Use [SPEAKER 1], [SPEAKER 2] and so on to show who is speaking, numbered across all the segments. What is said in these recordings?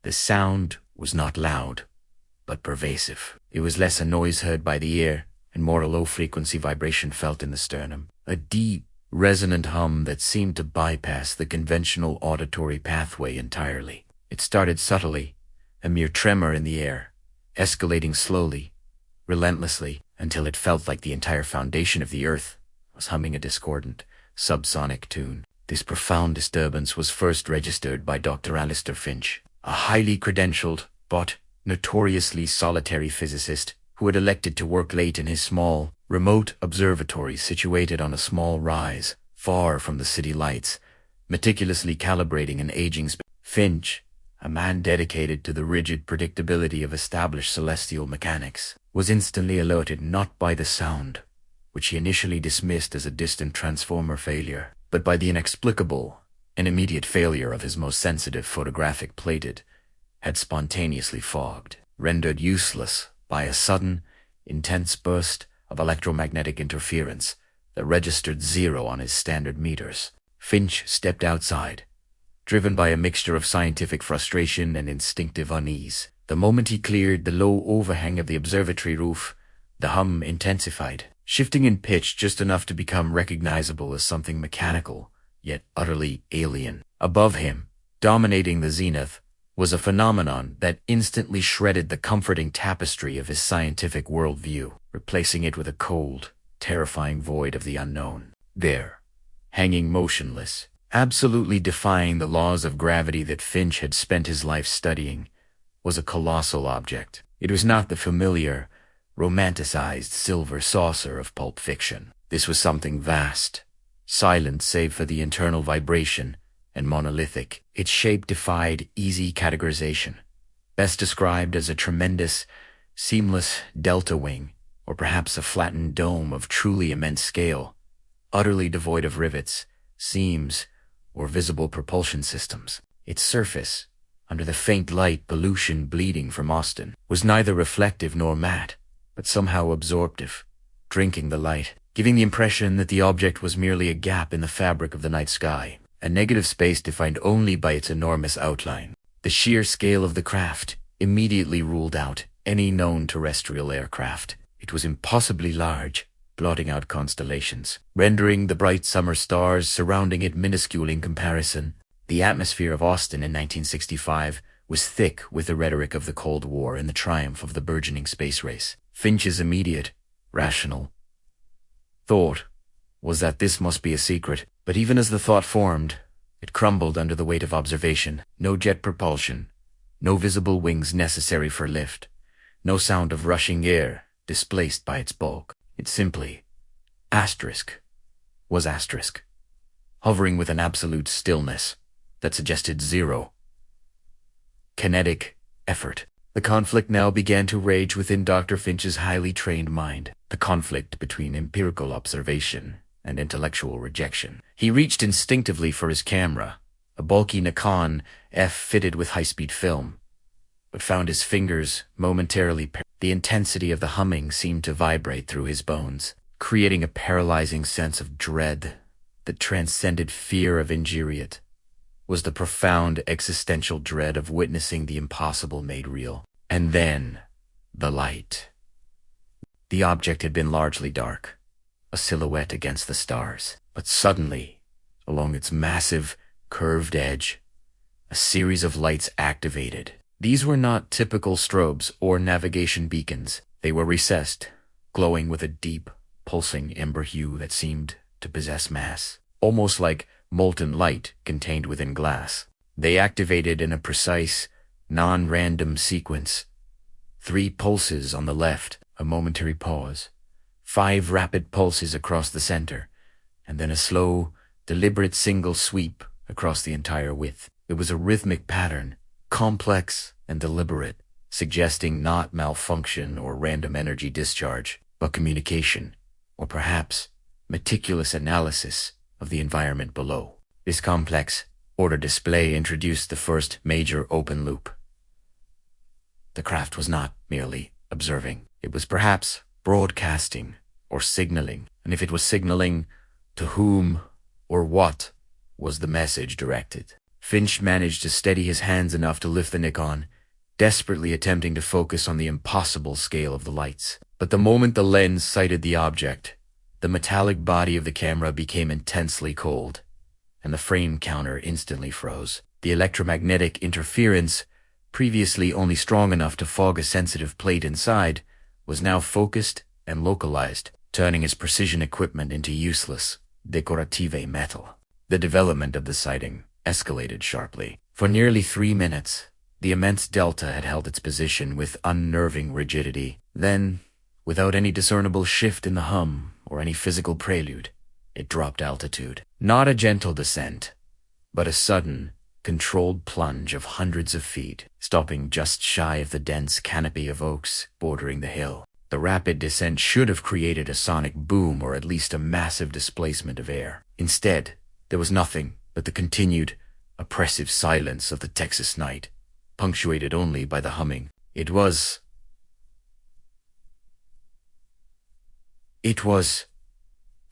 [SPEAKER 1] The sound was not loud, but pervasive. It was less a noise heard by the ear and more a low-frequency vibration felt in the sternum. A deep, resonant hum that seemed to bypass the conventional auditory pathway entirely. It started subtly, a mere tremor in the air, escalating slowly, relentlessly, until it felt like the entire foundation of the earth was humming a discordant, subsonic tune. This profound disturbance was first registered by Dr. Alistair Finch, a highly credentialed but notoriously solitary physicist who had elected to work late in his small, remote observatory situated on a small rise, far from the city lights, meticulously calibrating an aging space. Finch, a man dedicated to the rigid predictability of established celestial mechanics, was instantly alerted not by the sound, which he initially dismissed as a distant transformer failure, but by the inexplicable and immediate failure of his most sensitive photographic plated, had spontaneously fogged, rendered useless by a sudden, intense burst of electromagnetic interference that registered 0 on his standard meters. Finch stepped outside, driven by a mixture of scientific frustration and instinctive unease. The moment he cleared the low overhang of the observatory roof, the hum intensified, shifting in pitch just enough to become recognizable as something mechanical, yet utterly alien. Above him, dominating the zenith, was a phenomenon that instantly shredded the comforting tapestry of his scientific worldview, replacing it with a cold, terrifying void of the unknown. There, hanging motionless, absolutely defying the laws of gravity that Finch had spent his life studying, was a colossal object. It was not the familiar, romanticized silver saucer of pulp fiction. This was something vast, silent save for the internal vibration, and monolithic. Its shape defied easy categorization, best described as a tremendous, seamless delta wing, or perhaps a flattened dome of truly immense scale, utterly devoid of rivets, seams, or visible propulsion systems. Its surface, under the faint light pollution bleeding from Austin, was neither reflective nor matte, but somehow absorptive, drinking the light, giving the impression that the object was merely a gap in the fabric of the night sky, a negative space defined only by its enormous outline. The sheer scale of the craft immediately ruled out any known terrestrial aircraft. It was impossibly large, blotting out constellations, rendering the bright summer stars surrounding it minuscule in comparison. The atmosphere of Austin in 1965 was thick with the rhetoric of the Cold War and the triumph of the burgeoning space race. Finch's immediate, rational thought was that this must be a secret, but even as the thought formed, it crumbled under the weight of observation. No jet propulsion, no visible wings necessary for lift, no sound of rushing air displaced by its bulk. It simply, was asterisk, hovering with an absolute stillness that suggested 0 kinetic effort. The conflict now began to rage within Dr. Finch's highly trained mind, the conflict between empirical observation and intellectual rejection. He reached instinctively for his camera, a bulky Nikon F fitted with high-speed film, but found his fingers momentarily the intensity of the humming seemed to vibrate through his bones, creating a paralyzing sense of dread that transcended fear of injury. It was the profound existential dread of witnessing the impossible made real. And then, the light. The object had been largely dark, a silhouette against the stars. But suddenly, along its massive, curved edge, a series of lights activated. These were not typical strobes or navigation beacons. They were recessed, glowing with a deep, pulsing ember hue that seemed to possess mass, almost like molten light contained within glass. They activated in a precise, non-random sequence. 3 pulses on the left, a momentary pause, 5 rapid pulses across the center, and then a slow, deliberate single sweep across the entire width. It was a rhythmic pattern, complex and deliberate, suggesting not malfunction or random energy discharge, but communication, or perhaps meticulous analysis of the environment below. This complex order display introduced the first major open loop. The craft was not merely observing. It was perhaps broadcasting or signaling, and if it was signaling, to whom or what was the message directed? Finch managed to steady his hands enough to lift the Nikon, desperately attempting to focus on the impossible scale of the lights. But the moment the lens sighted the object, the metallic body of the camera became intensely cold, and the frame counter instantly froze. The electromagnetic interference, previously only strong enough to fog a sensitive plate inside, was now focused and localized, turning his precision equipment into useless, decorative metal. The development of the sighting escalated sharply. For nearly 3 minutes, the immense delta had held its position with unnerving rigidity. Then, without any discernible shift in the hum or any physical prelude, it dropped altitude. Not a gentle descent, but a sudden, controlled plunge of hundreds of feet, stopping just shy of the dense canopy of oaks bordering the hill. The rapid descent should have created a sonic boom or at least a massive displacement of air. Instead, there was nothing but the continued, oppressive silence of the Texas night, punctuated only by the humming. It was,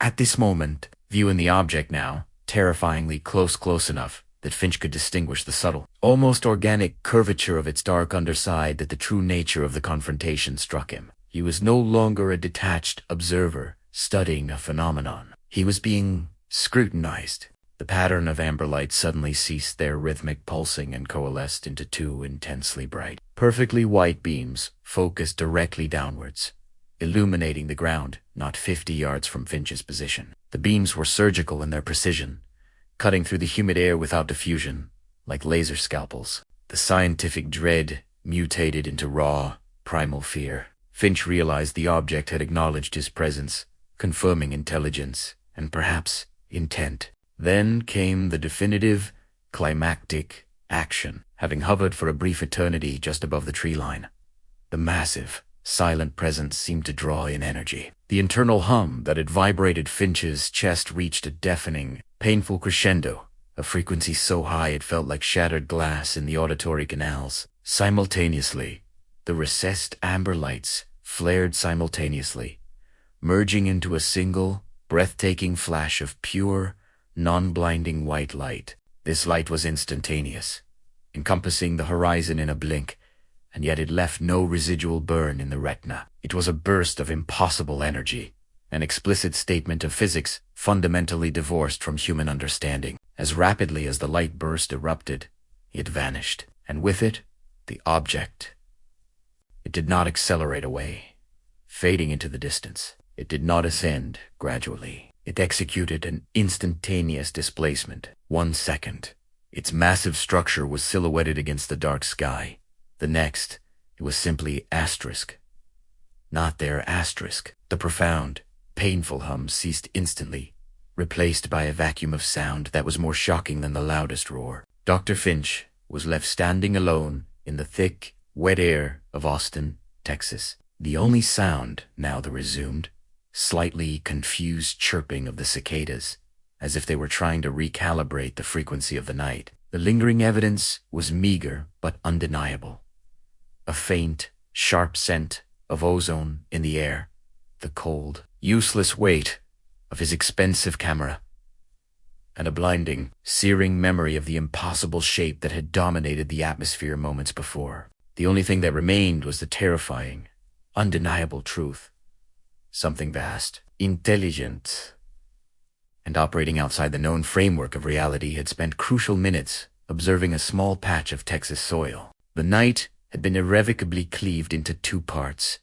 [SPEAKER 1] at this moment, viewing the object now, terrifyingly close enough that Finch could distinguish the subtle, almost organic curvature of its dark underside, that the true nature of the confrontation struck him. He was no longer a detached observer studying a phenomenon. He was being scrutinized. The pattern of amber light suddenly ceased their rhythmic pulsing and coalesced into 2 intensely bright, perfectly white beams focused directly downwards, illuminating the ground not 50 yards from Finch's position. The beams were surgical in their precision, cutting through the humid air without diffusion, like laser scalpels. The scientific dread mutated into raw, primal fear. Finch realized the object had acknowledged his presence, confirming intelligence and perhaps intent. Then came the definitive, climactic action, having hovered for a brief eternity just above the tree line. The massive, silent presence seemed to draw in energy. The internal hum that had vibrated Finch's chest reached a deafening, painful crescendo, a frequency so high it felt like shattered glass in the auditory canals. Simultaneously, the recessed amber lights flared simultaneously, merging into a single, breathtaking flash of pure, non-blinding white light. This light was instantaneous, encompassing the horizon in a blink, and yet it left no residual burn in the retina. It was a burst of impossible energy, an explicit statement of physics fundamentally divorced from human understanding. As rapidly as the light burst erupted, it vanished, and with it, the object. It did not accelerate away, fading into the distance. It did not ascend gradually. It executed an instantaneous displacement. 1 second, its massive structure was silhouetted against the dark sky. The next, it was simply asterisk. Not their asterisk. The profound, painful hum ceased instantly, replaced by a vacuum of sound that was more shocking than the loudest roar. Dr. Finch was left standing alone in the thick, wet air of Austin, Texas. The only sound now that resumed, slightly confused chirping of the cicadas, as if they were trying to recalibrate the frequency of the night. The lingering evidence was meager but undeniable. A faint, sharp scent of ozone in the air, the cold, useless weight of his expensive camera, and a blinding, searing memory of the impossible shape that had dominated the atmosphere moments before. The only thing that remained was the terrifying, undeniable truth. Something vast, intelligent, and operating outside the known framework of reality had spent crucial minutes observing a small patch of Texas soil. The night had been irrevocably cleaved into 2 parts,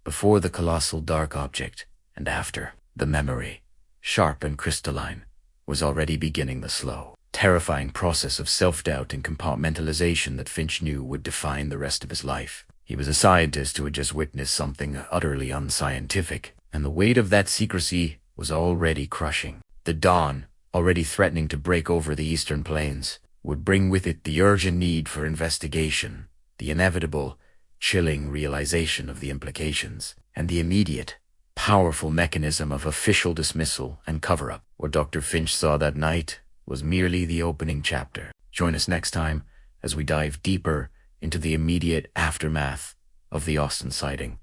[SPEAKER 1] before the colossal dark object, and after. The memory, sharp and crystalline, was already beginning the slow, terrifying process of self-doubt and compartmentalization that Finch knew would define the rest of his life. He was a scientist who had just witnessed something utterly unscientific, and the weight of that secrecy was already crushing. The dawn, already threatening to break over the eastern plains, would bring with it the urgent need for investigation, the inevitable, chilling realization of the implications, and the immediate, powerful mechanism of official dismissal and cover-up. What Dr. Finch saw that night was merely the opening chapter. Join us next time as we dive deeper into the immediate aftermath of the Austin sighting.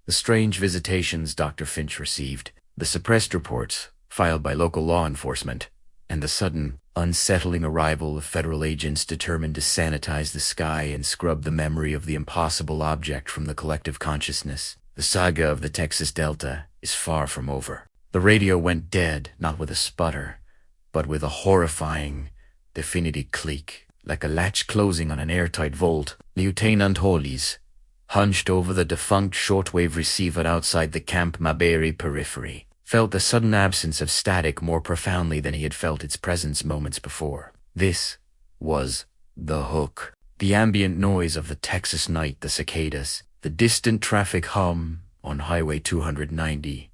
[SPEAKER 1] The strange visitations Dr. Finch received, the suppressed reports filed by local law enforcement, and the sudden, unsettling arrival of federal agents determined to sanitize the sky and scrub the memory of the impossible object from the collective consciousness. The saga of the Texas Delta is far from over. The radio went dead, not with a sputter, but with a horrifying, definite click, like a latch closing on an airtight vault. Lieutenant Hollis, hunched over the defunct shortwave receiver outside the Camp Mabry periphery, felt the sudden absence of static more profoundly than he had felt its presence moments before. This was the hook. The ambient noise of the Texas night, the cicadas, the distant traffic hum on Highway 290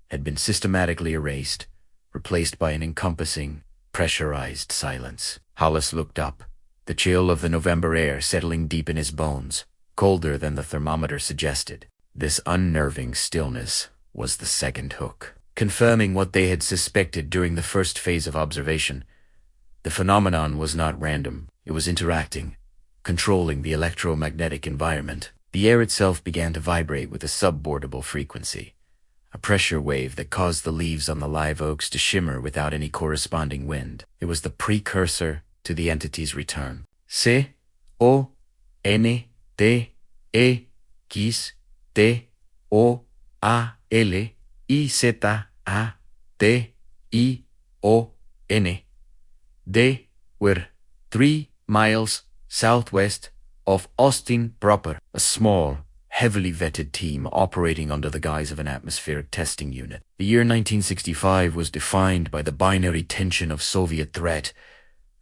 [SPEAKER 1] had been systematically erased, replaced by an encompassing, pressurized silence. Hollis looked up, the chill of the November air settling deep in his bones, colder than the thermometer suggested. This unnerving stillness was the second hook, confirming what they had suspected during the first phase of observation. The phenomenon was not random. It was interacting, controlling the electromagnetic environment. The air itself began to vibrate with a subbordial frequency, a pressure wave that caused the leaves on the live oaks to shimmer without any corresponding wind. It was the precursor to the entity's return. C-O-N-T-H-E-O-L-I-Z-A-T-I-O-N. They were 3 miles southwest of Austin proper, a small, heavily vetted team operating under the guise of an atmospheric testing unit. The year 1965 was defined by the binary tension of Soviet threat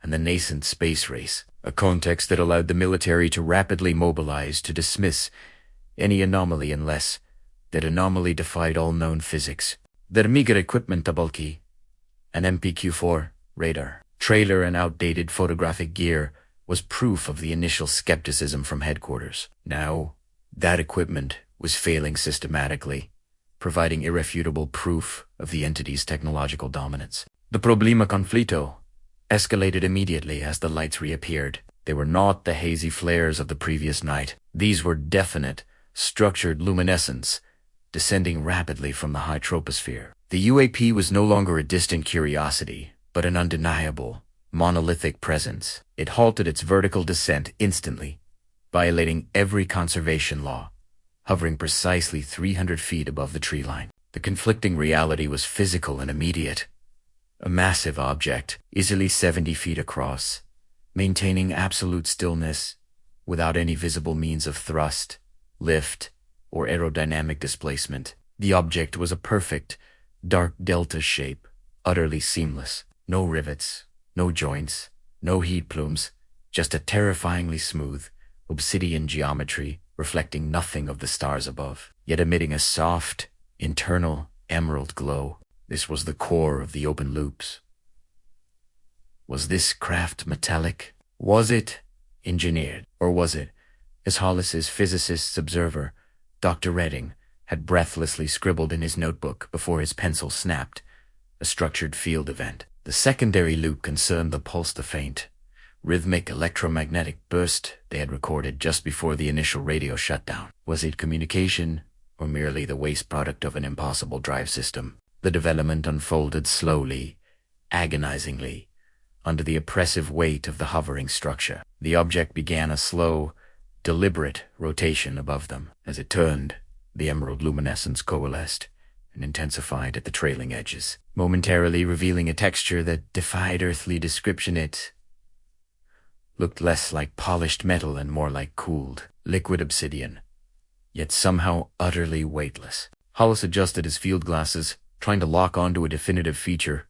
[SPEAKER 1] and the nascent space race, a context that allowed the military to rapidly mobilize to dismiss any anomaly unless that anomaly defied all known physics. Their meager equipment, a bulky, an MPQ-4 radar, trailer and outdated photographic gear was proof of the initial skepticism from headquarters. Now, that equipment was failing systematically, providing irrefutable proof of the entity's technological dominance. The problema conflito escalated immediately as the lights reappeared. They were not the hazy flares of the previous night. These were definite, structured luminescence, descending rapidly from the high troposphere. The UAP was no longer a distant curiosity, but an undeniable, monolithic presence. It halted its vertical descent instantly, violating every conservation law, hovering precisely 300 feet above the tree line. The conflicting reality was physical and immediate. A massive object, easily 70 feet across, maintaining absolute stillness, without any visible means of thrust, lift, or aerodynamic displacement. The object was a perfect, dark delta shape, utterly seamless. No rivets, no joints, no heat plumes, just a terrifyingly smooth, obsidian geometry reflecting nothing of the stars above, yet emitting a soft, internal emerald glow. This was the core of the open loops. Was this craft metallic? Was it engineered? Or was it, as Hollis's physicist's observer, Dr. Redding, had breathlessly scribbled in his notebook before his pencil snapped, a structured field event? The secondary loop concerned the pulsed faint, rhythmic electromagnetic burst they had recorded just before the initial radio shutdown. Was it communication, or merely the waste product of an impossible drive system? The development unfolded slowly, agonizingly, under the oppressive weight of the hovering structure. The object began a slow, deliberate rotation above them. As it turned, the emerald luminescence coalesced and intensified at the trailing edges, momentarily revealing a texture that defied earthly description. It looked less like polished metal and more like cooled, liquid obsidian, yet somehow utterly weightless. Hollis adjusted his field glasses, trying to lock onto a definitive feature.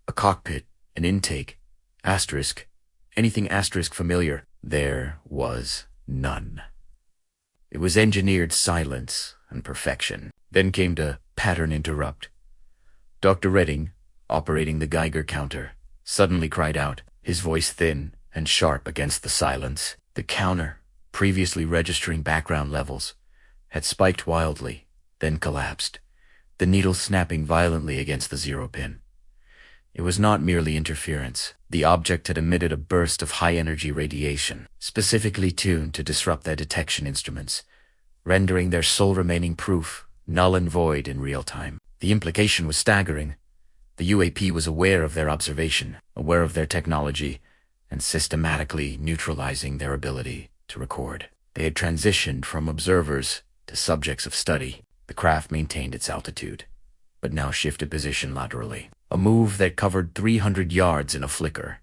[SPEAKER 1] A cockpit, an intake, asterisk, anything asterisk familiar. There was none. It was engineered silence and perfection. Then came to pattern interrupt. Dr. Redding, operating the Geiger counter, suddenly cried out, his voice thin and sharp against the silence. The counter, previously registering background levels, had spiked wildly, then collapsed, the needle snapping violently against the zero pin. It was not merely interference. The object had emitted a burst of high-energy radiation, specifically tuned to disrupt their detection instruments, rendering their sole remaining proof null and void in real time. The implication was staggering. The UAP was aware of their observation, aware of their technology, and systematically neutralizing their ability to record. They had transitioned from observers to subjects of study. The craft maintained its altitude, but now shifted position laterally, a move that covered 300 yards in a flicker.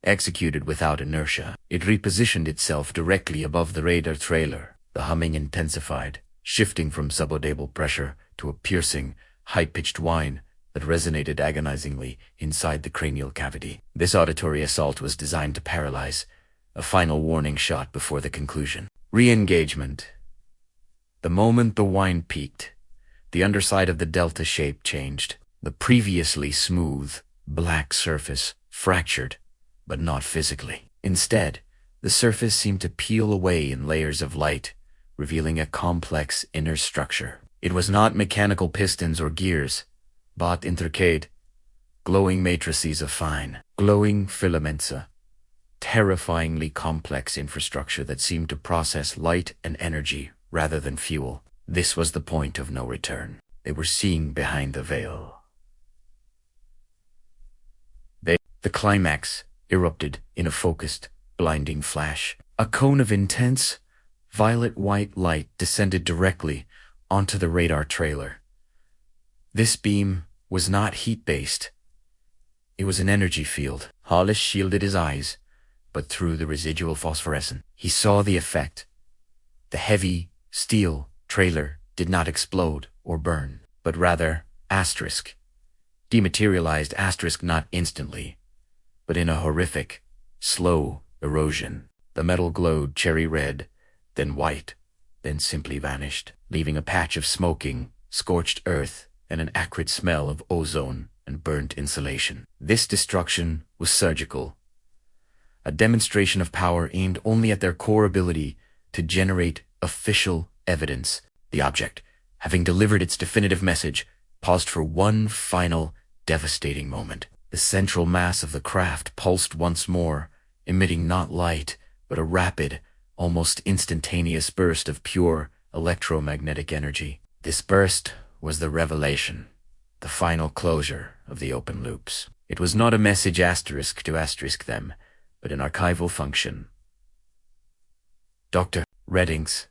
[SPEAKER 1] Executed without inertia, it repositioned itself directly above the radar trailer. The humming intensified, shifting from subaudible pressure to a piercing, high-pitched whine that resonated agonizingly inside the cranial cavity. This auditory assault was designed to paralyze, a final warning shot before the conclusion. Re-engagement. The moment the whine peaked, the underside of the delta shape changed. The previously smooth, black surface fractured, but not physically. Instead, the surface seemed to peel away in layers of light, revealing a complex inner structure. It was not mechanical pistons or gears, but intricate, glowing matrices of fine, glowing filaments, a terrifyingly complex infrastructure that seemed to process light and energy rather than fuel. This was the point of no return. They were seeing behind the veil. The climax erupted in a focused, blinding flash. A cone of intense, violet-white light descended directly onto the radar trailer. This beam was not heat-based. It was an energy field. Hollis shielded his eyes, but through the residual phosphorescence, he saw the effect. The heavy, steel trailer did not explode or burn, but rather dematerialized not instantly, but in a horrific, slow erosion. The metal glowed cherry red, then white, then simply vanished, leaving a patch of smoking, scorched earth and an acrid smell of ozone and burnt insulation. This destruction was surgical, a demonstration of power aimed only at their core ability to generate official evidence. The object, having delivered its definitive message, paused for one final, devastating moment. The central mass of the craft pulsed once more, emitting not light, but a rapid, almost instantaneous burst of pure electromagnetic energy. This burst was the revelation, the final closure of the open loops. It was not a message asterisk to asterisk them, but an archival function. Dr. Redding's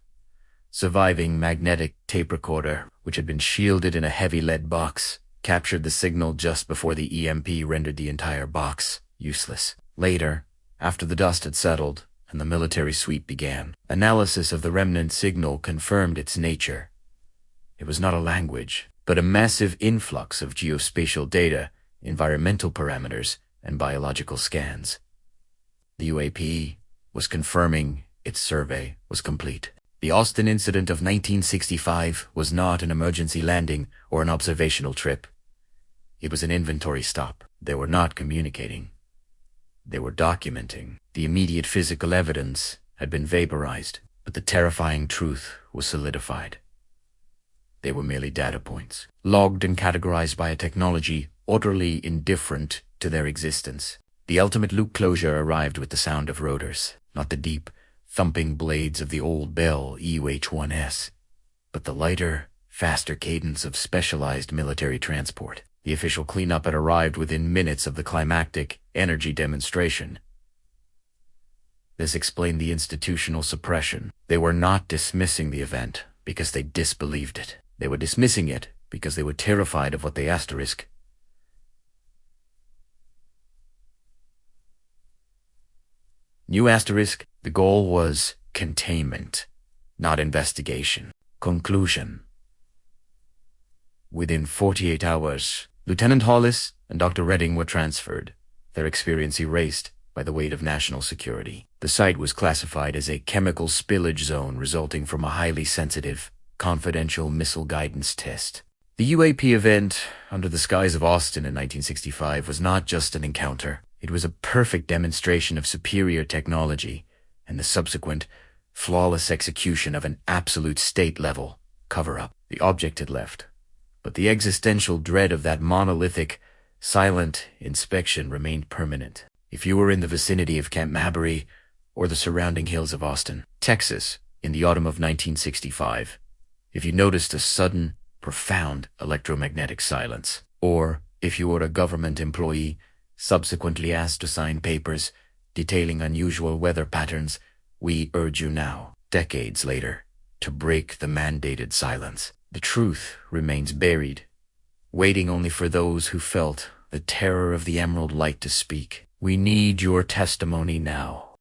[SPEAKER 1] surviving magnetic tape recorder, which had been shielded in a heavy lead box, captured the signal just before the EMP rendered the entire box useless. Later, after the dust had settled and the military sweep began, analysis of the remnant signal confirmed its nature. It was not a language, but a massive influx of geospatial data, environmental parameters, and biological scans. The UAP was confirming its survey was complete. The Austin incident of 1965 was not an emergency landing or an observational trip. It was an inventory stop. They were not communicating. They were documenting. The immediate physical evidence had been vaporized, but the terrifying truth was solidified. They were merely data points, logged and categorized by a technology utterly indifferent to their existence. The ultimate loop closure arrived with the sound of rotors, not the deep, thumping blades of the old Bell EUH-1S, but the lighter, faster cadence of specialized military transport. The official cleanup had arrived within minutes of the climactic energy demonstration. This explained the institutional suppression. They were not dismissing the event because they disbelieved it. They were dismissing it because they were terrified of what they asterisk. New asterisk, the goal was containment, not investigation. Conclusion. Within 48 hours, Lieutenant Hollis and Dr. Redding were transferred, their experience erased by the weight of national security. The site was classified as a chemical spillage zone resulting from a highly sensitive, confidential missile guidance test. The UAP event under the skies of Austin in 1965 was not just an encounter. It was a perfect demonstration of superior technology and the subsequent flawless execution of an absolute state-level cover-up. The object had left, but the existential dread of that monolithic, silent inspection remained permanent. If you were in the vicinity of Camp Mabry or the surrounding hills of Austin, Texas, in the autumn of 1965, if you noticed a sudden, profound electromagnetic silence, or If you were a government employee, subsequently asked to sign papers detailing unusual weather patterns, we urge you now, decades later, to break the mandated silence. The truth remains buried, waiting only for those who felt the terror of the emerald light to speak. We need your testimony now.